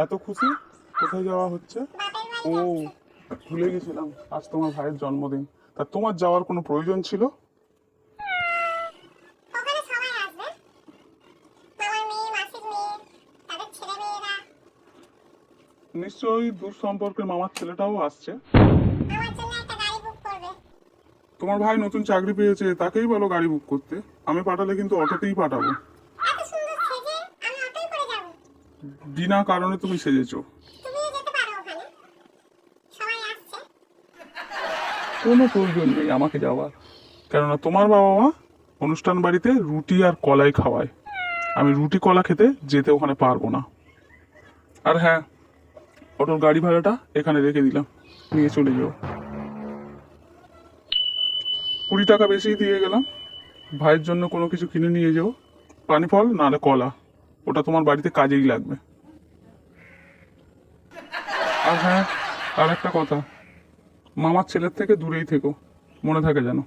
এত খুশি? কোথায় যাওয়া হচ্ছে? ও, ভুলে গেছিলাম, আজ তোমার ভাইয়ের জন্মদিন। তা তোমার যাওয়ার কোনো প্রয়োজন ছিল? নিশ্চয়ই দূর সম্পর্কের মামার ছেলেটাও আসছে। তোমার ভাই নতুন চাকরি পেয়েছে, তাকেই বলো গাড়ি বুক করতে। আমি পাঠালে কিন্তু অটোতেই পাঠাবো। বিনা কারণে তুমি সেজেছো। কোনো প্রয়োজন নেই আমাকে যাওয়ার, কেননা তোমার বাবা মা অনুষ্ঠান বাড়িতে রুটি আর কলাই খাওয়ায়। আমি রুটি কলা খেতে যেতে ওখানে পারবো না। আর হ্যাঁ, অটোর গাড়ি ভাড়াটা এখানে রেখে দিলাম, নিয়ে চলে যাও। 20 টাকা বেশি দিয়ে গেলাম। ভাইয়ের জন্য কোনো কিছু কিনে নিয়ে যাও, পানি ফল নাহলে কলা, ওটা তোমার বাড়িতে কাজেই লাগবে। আর হ্যাঁ, আর একটা কথা, মামার ছেলের থেকে দূরেই থেকো, মনে থাকে যেন।